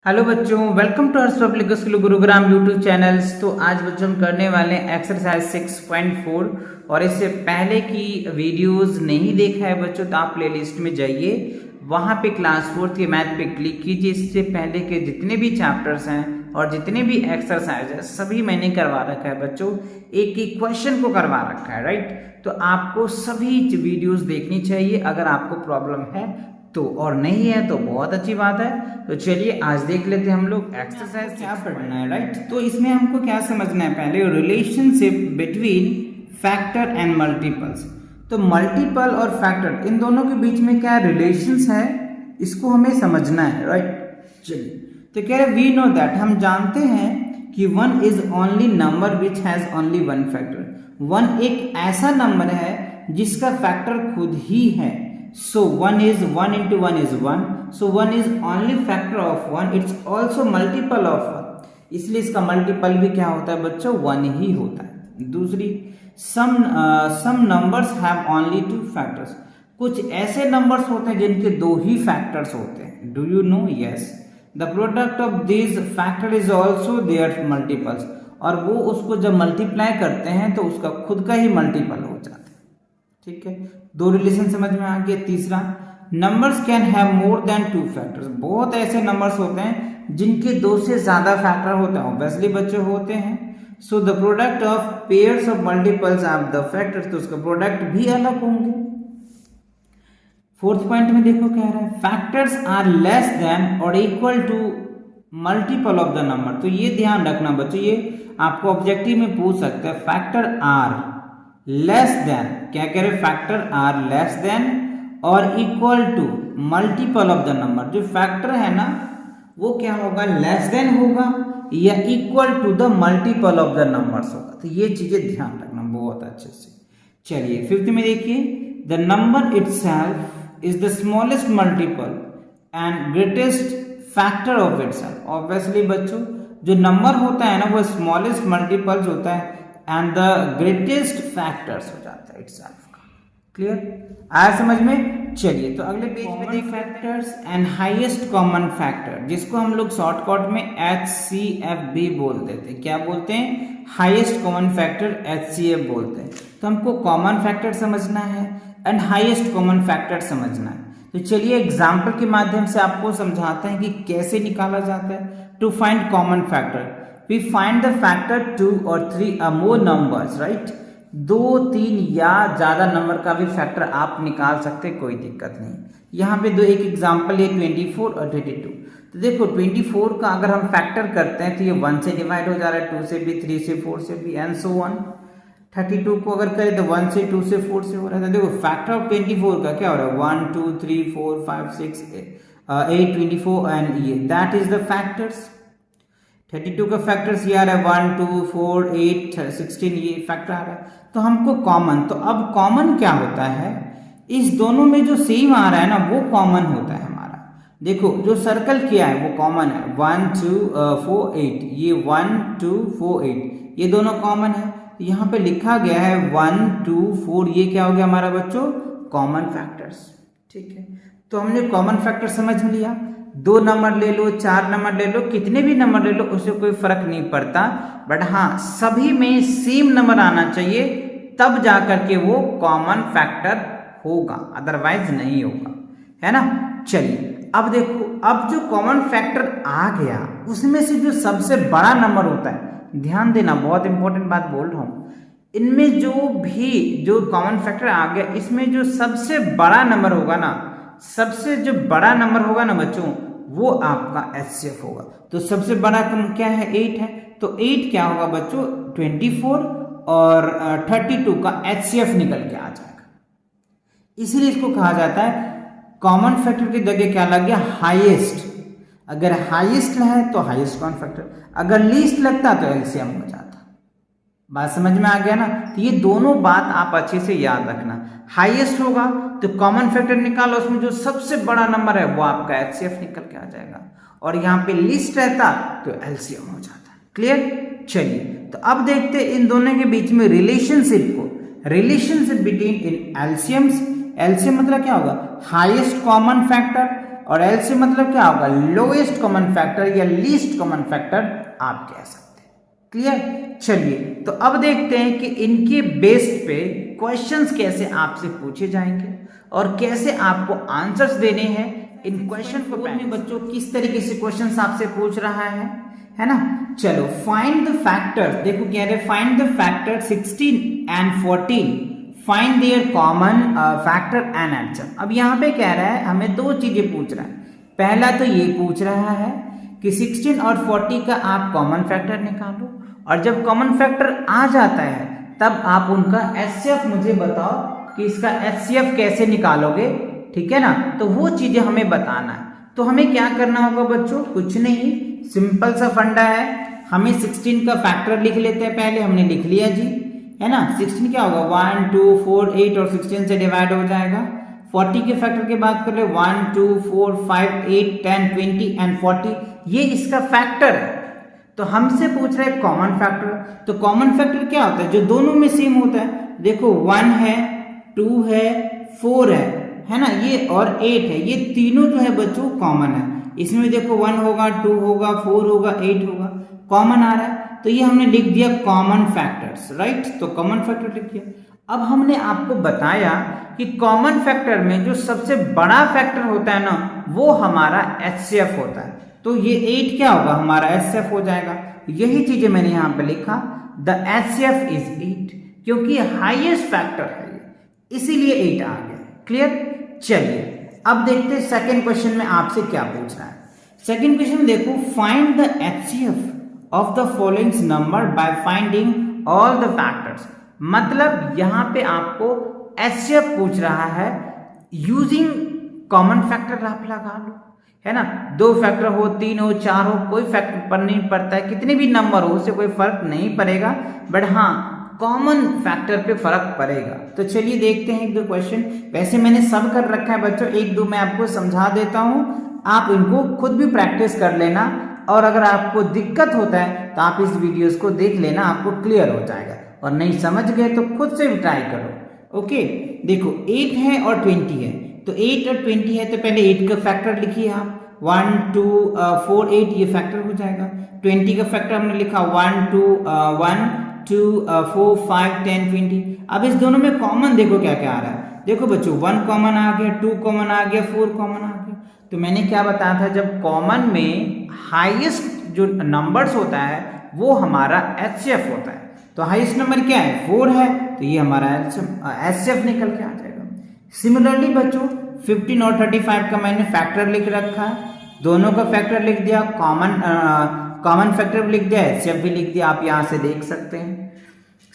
Hello बच्चों, welcome to Harsh public school Gurugram YouTube channels. तो आज बच्चों हम करने वाले हैं एक्सरसाइज 6.4 और इससे पहले की वीडियोस नहीं देखा है बच्चों तो आप प्लेलिस्ट में जाइए, वहाँ पे क्लास 4 के मैथ पे क्लिक कीजिए। इससे पहले के जितने भी चैप्टर्स हैं और जितने भी एक्सरसाइज है सभी मैंने करवा रखा है बच्चों, एक एक क्वेश्चन को करवा रखा है, राइट। तो आपको सभी वीडियोस देखनी चाहिए अगर आपको प्रॉब्लम है तो, और नहीं है तो बहुत अच्छी बात है। तो चलिए आज देख लेते हैं हम लोग एक्सरसाइज क्या पढ़ना है, राइट। तो इसमें हमको क्या समझना है, पहले relationship between factor and multiples. तो मल्टीपल और फैक्टर इन दोनों के बीच में क्या रिलेशंस है इसको हमें समझना है, राइट। चलिए तो कह रहे वी नो दैट, हम जानते हैं कि one is only number which has only one factor. One एक ऐसा नंबर है जिसका फैक्टर खुद ही है। So 1 is 1 into 1 is 1. So 1 is only factor of 1. It's also multiple of 1. इसलिए इसका मल्टीपल भी क्या होता है बच्चों, 1 ही होता है। दूसरी, some numbers have only 2 factors. कुछ ऐसे नंबर्स होते हैं जिनके 2 ही फैक्टर्स होते हैं। Do you know? Yes. The product of these factor is also their multiples. और वो उसको जब मल्टीप्लाई करते हैं तो उसका खुद का ही मल्टीपल हो जाता है। ठीक है, दो रिलेशन समझ में आ गया। तीसरा, numbers can have more than 2 factors. बहुत ऐसे नंबर्स होते हैं जिनके 2 से ज्यादा फैक्टर होते हैं, ऑब्वियसली बच्चे होते हैं। So the product of pairs of multiples of the factors, तो उसका प्रोडक्ट भी अलग होंगे। फोर्थ पॉइंट में देखो क्या रहा है, फैक्टर्स आर लेस देन और equal to multiple of the number. तो ये ध्यान रखना बच्चों, ये आपको ऑब्जेक्टिव में पूछ सकते हैं। फैक्टर आर लेस देन, क्या कह रहे, फैक्टर आर लेस देन और equal to multiple of the number. जो फैक्टर है ना वो क्या होगा, लेस देन होगा या equal to the multiple of the numbers होगा। तो ये चीजें ध्यान रखना बहुत अच्छे से। चलिए फिफ्थ में देखिए, the number itself is the smallest multiple and greatest factor of itself. Obviously बच्चों जो नंबर होता है ना वो स्मॉलेस्ट मल्टीपल्स होता है एंड द ग्रेटेस्ट फैक्टर्स हो जाता है इटसेल्फ का। क्लियर आया समझ में। चलिए तो अगले पेज में देखिए, factors and highest common factor, जिसको हम लोग शॉर्टकट में HCF भी बोल देते हैं। क्या बोलते हैं, हाईएस्ट कॉमन फैक्टर HCF बोलते हैं। तो हमको कॉमन फैक्टर समझना है एंड हाईएस्ट कॉमन फैक्टर समझना है। तो चलिए एग्जाम्पल के माध्यम से आपको समझाते हैं कि कैसे निकाला जाता है। To find common factor we find the factor 2 or 3 or more numbers, right? 2, 3 या ज्यादा नंबर का भी फैक्टर आप निकाल सकते हैं, कोई दिक्कत नहीं। यहाँ पे दो एक एग्जांपल है 24 और 32। तो देखो 24 का अगर हम फैक्टर करते हैं तो ये 1 से डिवाइड हो जा रहा है, 2 से भी, 3 से, 4 से भी एंड सो ऑन। 32 को अगर करें तो 1 से, 2 से, 4 से हो रहा है। तो देखो फैक्टर ऑफ 24 का क्या हो रहा है, 1 2 3 4 5 6 8 24 एंड ये दैट इज द फैक्टर्स। 32 का फैक्टर्स ये आ रहा है 1 2 4 8 16, ये फैक्टर आ रहा है। तो हमको कॉमन, तो अब कॉमन क्या होता है, इस दोनों में जो सेम आ रहा है ना वो कॉमन होता है हमारा। देखो जो सर्कल किया है वो कॉमन है, 1 2 4 8, ये 1 2 4 8 ये दोनों कॉमन है। यहाँ पे लिखा गया है 1 2 4, ये क्या हो गया हमारा बच्चों, कॉमन फैक्टर्स। ठीक है, तो हमने कॉमन फैक्टर समझ लिया। 2 नंबर ले लो, 4 नंबर ले लो, कितने भी नंबर ले लो उससे कोई फर्क नहीं पड़ता, बट हाँ सभी में सेम नंबर आना चाहिए तब जाकर के वो कॉमन फैक्टर होगा, अदरवाइज नहीं होगा, है ना। चलिए अब देखो, अब जो कॉमन फैक्टर आ गया उसमें से जो सबसे बड़ा नंबर होता है, ध्यान देना बहुत इंपॉर्टेंट बात बोल रहा हूं, इनमें जो कॉमन फैक्टर आ गया इसमें जो सबसे बड़ा नंबर होगा ना, सबसे जो बड़ा नंबर होगा ना बच्चों वो आपका HCF होगा। तो सबसे बड़ा क्या है, 8 है। तो 8 क्या होगा बच्चों, 24 और 32 का HCF निकल के आ जाएगा। इसीलिए इसको कहा जाता है कॉमन फैक्टर की जगह क्या लग गया, हाईएस्ट। अगर हाईएस्ट है तो हाईएस्ट कॉमन फैक्टर, अगर लीस्ट लगता तो LCM हो जाता। बात समझ में आ गया ना। तो ये दोनों बात आप अच्छे से याद रखना। हाईएस्ट होगा तो कॉमन फैक्टर निकालो, उसमें जो सबसे बड़ा नंबर है वो आपका HCF निकल के आ जाएगा, और यहाँ पे लिस्ट रहता तो LCM हो जाता। क्लियर। चलिए तो अब देखते इन दोनों के बीच में रिलेशनशिप को, रिलेशनशिप बिटवीन इन LCMs। LCM मतलब क्या होगा, हाईएस्ट कॉमन फैक्टर और एलसीएम मतलब क्या होगा, लोएस्ट कॉमन फैक्टर या लीस्ट कॉमन फैक्टर आप कह सकते हैं। क्लियर। चलिए तो अब देखते हैं कि इनके बेस पे क्वेश्चंस कैसे आपसे पूछे जाएंगे और कैसे आपको आंसर्स देने हैं इन क्वेश्चन को। में बच्चों किस तरीके से क्वेश्चंस आपसे पूछ रहा है ना। चलो फाइंड द फैक्टर्स, देखो कह रहे find the factor 16 and 14, find their common factor and answer. अब यहाँ पे कह रहा है हमें दो चीजें पूछ रहा है। पहला तो ये पूछ रहा है कि 16 और 40 का आप कॉमन फैक्टर निकालो, और जब कॉमन फैक्टर आ जाता है तब आप उनका एचसीएफ मुझे बताओ कि इसका एचसीएफ कैसे निकालोगे, ठीक है ना। तो वो चीजें हमें बताना है। तो हमें क्या करना होगा बच्चों, कुछ नहीं, सिंपल सा फंडा है। हमें 16 का फैक्टर लिख लेते हैं, पहले हमने लिख लिया जी, है ना। 16 क्या होगा 1 2 4 8 और 16 से डिवाइड हो जाएगा। 40 के फैक्टर की बात कर ले 1 2 4 5 8 10 20 एंड 40, ये इसका फैक्टर है। तो हमसे पूछ रहा है कॉमन फैक्टर। तो कॉमन फैक्टर क्या होता है, जो दोनों में सेम होता है। देखो 1 है, 2 है, 4 है ना, ये और 8 है, ये तीनों जो है बच्चों कॉमन है। इसमें देखो 1 होगा, 2 होगा, 4 होगा, 8 होगा, कॉमन आ रहा है। तो ये हमने लिख दिया कॉमन फैक्टर्स, राइट। तो कॉमन फैक्टर लिख दिया। अब हमने आपको बताया कि कॉमन फैक्टर में जो सबसे बड़ा फैक्टर होता है ना, वो हमारा एचसीएफ होता है। तो ये 8 क्या होगा, हमारा एचसीएफ हो जाएगा। यही चीजें मैंने यहाँ पे लिखा, द एचसीएफ इज 8, क्योंकि हाईएस्ट फैक्टर है इसीलिए 8 आ गया। क्लियर। चलिए अब देखते हैं सेकंड क्वेश्चन में आपसे क्या पूछ रहा है। सेकंड क्वेश्चन में देखो find the HCF of the following number by finding all the factors. मतलब यहां पे आपको एचसीएफ पूछ रहा है यूजिंग कॉमन फैक्टर आप लगा लो, है ना। 2 फैक्टर हो, 3 हो, 4 हो, कोई फैक्टर पर नहीं पड़ता है, कितने भी नंबर हो उससे कोई फर्क नहीं पड़ेगा, बट हाँ कॉमन फैक्टर पे फर्क पड़ेगा। तो चलिए देखते हैं 1-2 क्वेश्चन। वैसे मैंने सब कर रखा है बच्चों, 1-2 मैं आपको समझा देता हूं, आप इनको खुद भी प्रैक्टिस कर लेना, और अगर आपको दिक्कत होता है तो आप इस वीडियोस को देख लेना, आपको क्लियर हो जाएगा। और नहीं समझ गए तो खुद से भी ट्राई करो। ओके देखो 8 है और 20 है, तो 8 और 20 है तो पहले 8 का फैक्टर लिखिए आप, 1 2 4 8, ये फैक्टर हो जाएगा। 20 का फैक्टर हमने लिखा 1 2 1 2 4 5 10 20। अब इस दोनों में कॉमन देखो क्या क्या आ रहा है। देखो बच्चों 1 कॉमन आ गया, 2 कॉमन आ गया, 4 कॉमन आ गया। तो मैंने क्या बताया था, जब कॉमन में हाईएस्ट जो नंबर्स होता है वो हमारा एचसीएफ होता है। तो हाईएस्ट नंबर क्या है 4 है, तो ये हमारा एचसीएफ निकल के आ जाएगा। सिमिलरली बच्चों 15 और 35 का मैंने फैक्टर लिख रखा है, दोनों का फैक्टर लिख दिया, कॉमन फैक्टर भी लिख दिया, एचसीएफ भी लिख दिया, आप यहाँ से देख सकते हैं।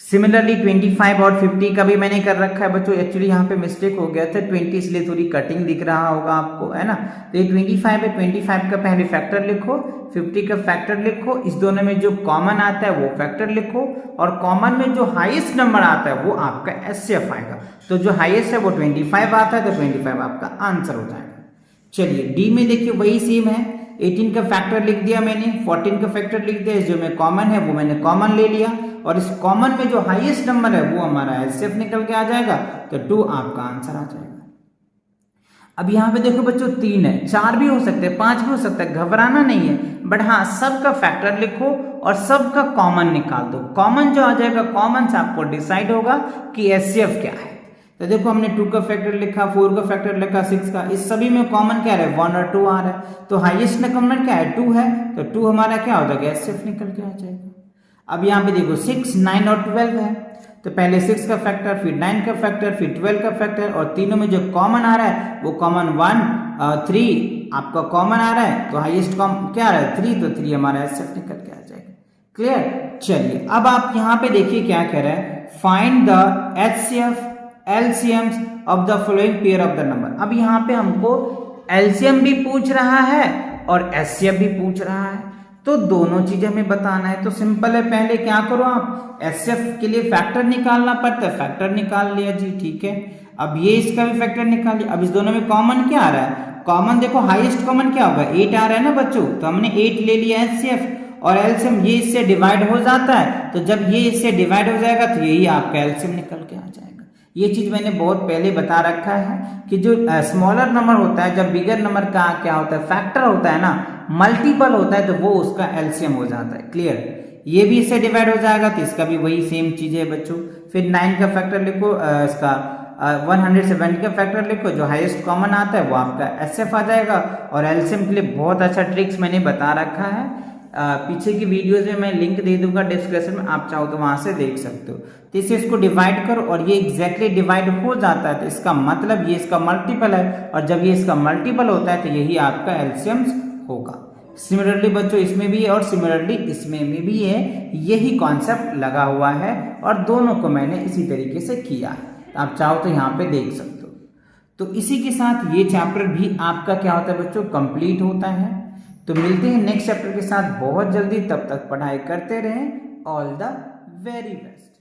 सिमिलरली 25 और 50 का भी मैंने कर रखा है बच्चों। एक्चुअली यहाँ पे मिस्टेक हो गया था, 20 इसलिए थोड़ी कटिंग दिख रहा होगा आपको, है ना। तो ये 25 है, 25 का पहले फैक्टर लिखो, 50 का फैक्टर लिखो, इस दोनों में जो कॉमन आता है वो फैक्टर लिखो, और कॉमन में जो हाईएस्ट नंबर आता है वो आपका एचसीएफ आएगा। तो जो हाईएस्ट है वो 25 आता है, तो 25 आपका आंसर हो जाएगा। चलिए डी में देखिए वही सेम है, 18 का फैक्टर लिख दिया मैंने, 14 का फैक्टर लिख दिया, जो में कॉमन है वो मैंने कॉमन ले लिया, और इस कॉमन में जो हाईएस्ट नंबर है वो हमारा एचसीएफ निकल के आ जाएगा, तो 2 आपका आंसर आ जाएगा। अब यहाँ पे देखो बच्चों 3 है, 4 भी हो सकते हैं, 5 भी हो सकता है, घबराना नहीं है, बट हाँ सबका फैक्टर लिखो और सबका कॉमन निकाल दो। कॉमन जो आ जाएगा, कॉमन से आपको डिसाइड होगा कि एचसीएफ क्या है। तो देखो हमने 2 का फैक्टर लिखा, 4 का फैक्टर लिखा, 6 का, इस सभी में कॉमन क्या है 1 और 2 आ रहा है। तो हाईएस्ट में कॉमन क्या है 2 है, तो 2 हमारा क्या हो जाएगा एचसीएफ निकल के आ जाएगा। अब यहाँ पे देखो 6 9 और 12 है, तो पहले 6 का फैक्टर, फिर 9 का फैक्टर, फिर 12 का फैक्टर, और तीनों में जो कॉमन आ रहा है वो कॉमन 1 3 आपका कॉमन आ रहा है, तो हाईएस्ट क्या आ रहा है 3, तो 3 हमारा एचसीएफ निकल के आ जाएगा। क्लियर। चलिए अब आप यहाँ पे देखिए क्या कह रहा है, find the HCF LCMs of the following pair of the number। अब यहाँ पे हमको LCM भी पूछ रहा है और HCF भी पूछ रहा है, तो दोनों चीजें हमें बताना है। तो सिंपल है, पहले क्या करो आप HCF के लिए फैक्टर निकालना पड़ता है, फैक्टर निकाल लिया जी, ठीक है। अब ये इसका भी फैक्टर निकाल लिया। अब इस दोनों में कॉमन क्या आ रहा है, कॉमन देखो हाईएस्ट कॉमन क्या होगा 8 आ रहा है ना बच्चों, तो हमने 8 ले लिया HCF, और LCM ये इससे डिवाइड हो जाता है, तो जब ये इससे डिवाइड हो जाएगा तो यही आपका LCM निकल के आ जाएगा। ये चीज मैंने बहुत पहले बता रखा है कि जो स्मॉलर नंबर होता है, जब बिगर नंबर का क्या होता है, फैक्टर होता है ना, मल्टीपल होता है, तो वो उसका एलसीएम हो जाता है। क्लियर, ये भी इससे डिवाइड हो जाएगा तो इसका भी वही सेम चीज है बच्चों। फिर 9 का फैक्टर लिखो, इसका 170 का फैक्टर लिखो, जो हाईएस्ट कॉमन आता है वो आपका एसएफ आ जाएगा। और एलसीएम के लिए बहुत अच्छा ट्रिक्स मैंने बता रखा है, पीछे की वीडियोस में मैं लिंक दे दूंगा डिस्क्रिप्शन में, आप चाहो तो वहां से देख सकते हो। तो इसे इसको डिवाइड करो और ये एग्जैक्टली डिवाइड हो जाता है, तो इसका मतलब ये इसका मल्टीपल है, और जब ये इसका मल्टीपल होता है तो यही आपका एलसीएम होगा। सिमिलरली बच्चों इसमें भी है और सिमिलरली इसमें भी है, यही कॉन्सेप्ट लगा हुआ है और दोनों को मैंने इसी तरीके से किया है, आप चाहो तो यहाँ पे देख सकते हो। तो इसी के साथ ये चैप्टर भी आपका क्या होता है बच्चों, कंप्लीट होता है। तो मिलते हैं नेक्स्ट चैप्टर के साथ बहुत जल्दी, तब तक पढ़ाई करते रहें। All the very best.